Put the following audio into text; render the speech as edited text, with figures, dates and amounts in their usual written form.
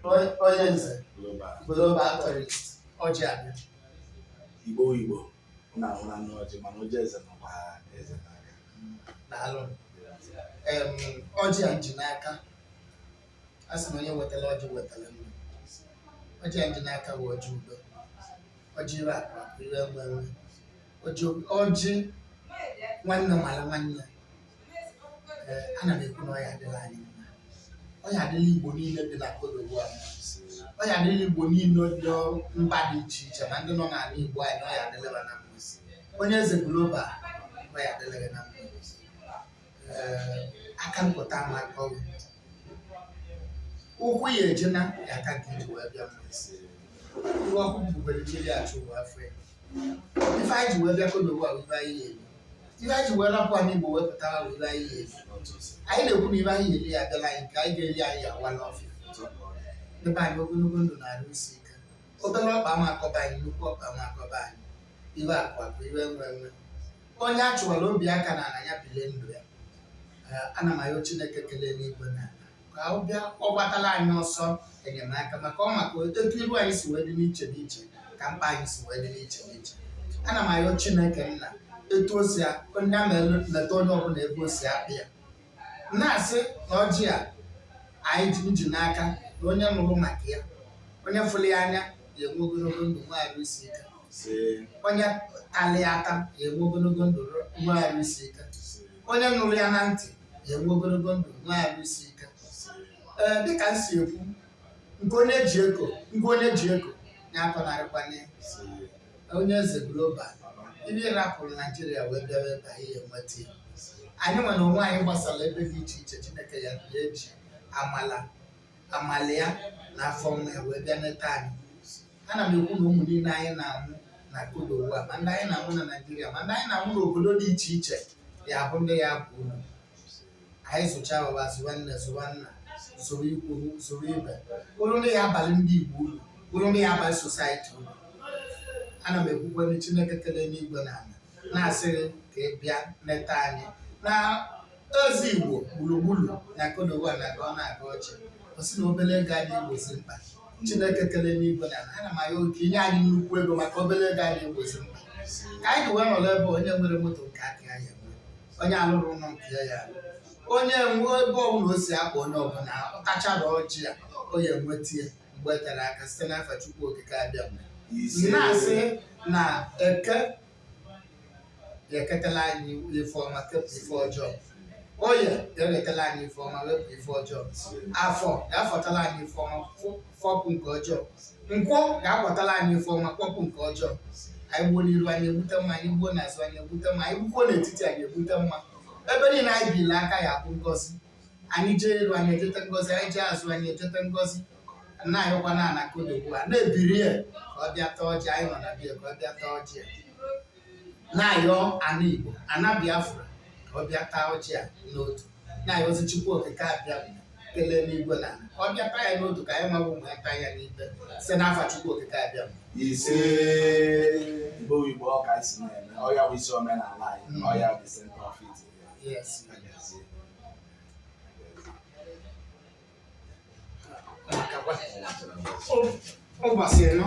onye nze global tourist ọjị abịa Igbo na-ahụ na ọjị mana oji eze nọkwa eze n'aka. daalụ ọjị a nji n'aka a sị na onye wetara ọjị wetara ndụ. Ọjị a nji n'aka bụ ọjị udo, ọjị ire akwa ire nwenwe, ọjị nwanne mara nwanne. Ana m ekwu na ọ ya adịla anyị mma, ọ ya adịla Igbo niile dị na kodowo a, ọ ya adịla Igbo niile dị mba dị iche iche ma ndị nọ n'ala Igbo anyị ọ ya adịla na mma. Onye eze global ọ ya adịla na mma. Aka mpụta ma aka ọgwụ ụkwụ ya ejena ya aka nke iji wee bịa mma. Iwe ọkụ bubere mmiri achụ ụwa afọ ya. Ife anyị ji wee bịa kodowo a ife anyị eri, ife anyị ji wee rapụ anyị Igbo wepụtara ife anyị eri. Anyị na-ekwu na ibe anyị eri ya abịala anyị ka anyị ga-eri anyị awa n'ọfịa. Ebe anyị ogologo ndụ na-arụ isi ike, obere ọkpa ama akọba anyị, nnukwu ọkpa ama akọba anyị, iwe akụ akụ iwe nwe. Onye a chụwara obi aka na ala ya bilie ndụ ya. Ana m ayọ Chineke kelee n'igwe na ala ka ọ bịa ọ gbatala anyị ọsọ enyemaka maka ọ maka etu iru anyị si wee dị n'iche n'iche ka mkpa anyị si wee dị n'iche n'iche. Ana m ayọ Chineke nna etu o si onye a na-eleta onye ọbụla ebe o si akpị ya. Na-asị na ọjị a anyị ji n'aka na onye nụrụ maka ya, onye fụrụ ya anya ya enwe ogologo ndụ nwaghara isi ike, onye talị ya aka ya enwe ogologo ndụ nwaghara isi ike, onye nụrụ ya na ntị ya enwe ogologo ndụ nwaghara isi ike. Dịka m si ekwu, nke onye ji ego ya akọnarịkwanye onye eze global ihe rapụrụ Naijiria wee bịara ebe anyị enweta ya. Anyị nwere onwe anyị gbasara ebe dị iche iche Chineke ya eji amala ya na afọ nwa ya wee bịa neta anyị. Ana m ekwu na ụmụ niile anyị na-amụ na kodowo a, ma ndị anyị na-amụ na Naijiria ma ndị anyị na-amụ n'obodo dị iche iche ya bụ ndị ya bụ unu. Anyị zụcha ụwa zụwa nne zụwa nna zụrụ ikwu zụrụ ibe, bụrụ ndị ya abalị ndị Igbo unu, bụrụ ndị ya abalị sosaiti unu. Ana m ekwukwere Chineke kelee n'igwe na ala na-asịrị ka ị bịa neta anyị na ezi Igbo gburugburu na kodowo na aga ọ na-aga ọchị. O si na obere ego anyị egbozi mkpa. Chineke kelee n'igwe na ala, ana m ayọ oke inye anyị nnukwu ego maka obere ego anyị egbozi mkpa. Ka anyị wee nọrọ ebe onye nwere moto nke aka ya ya enwe, onye alụrụ ụlọ nke ya ya alụ, onye nwe ebe ọbụla o si akpa onye ọbụla ọ tachara ọjị ya o ya enweta ya mgbe e tere aka site n'afa Chukwu okike abịa. Na-asị na eke ga-eketala anyị ife ọma kepụ ife ọjọọ, oye ga-ewetala anyị ife ọma wepụ ife ọjọọ, afọ ga-afọtala anyị ife ọma fọpụ nke ọjọọ, nkwọ ga-akwọtala anyị ife ọma kpọpụ nke ọjọọ. Anyị gbuo n'iru anyị egbute mma, anyị gbuo n'azụ anyị egbute mma, anyị gbukwuo n'etiti anyị egbute mma. Ebe niile anyị bili aka ya bụ ngọzi. Anyị jee iru anyị ejete ngọzi, anyị jee azụ anyị ejete ngọzi. Na-ayọkwa na ana kodowo a na-ebiri ya ka ọ bịa taa ọjị, anyị nọ na bịa ka ọ bịa taa ọjị a. Na-ayọ ana Igbo ana Biafra ka ọ bịa taa ọjị a n'otu. Na-ayọzi Chukwu okike abịa kelee n'igwe na ala ka ọ bịa taa ya n'otu ka anyị mabụ mgbe taa ya n'ibe site n'afa Chukwu okike abịa. Ise Igbo ọka isi na-eme ọya bụ isi omenala anyị, ọya bụ center of it. Yes. Ọ gbasịrị nọ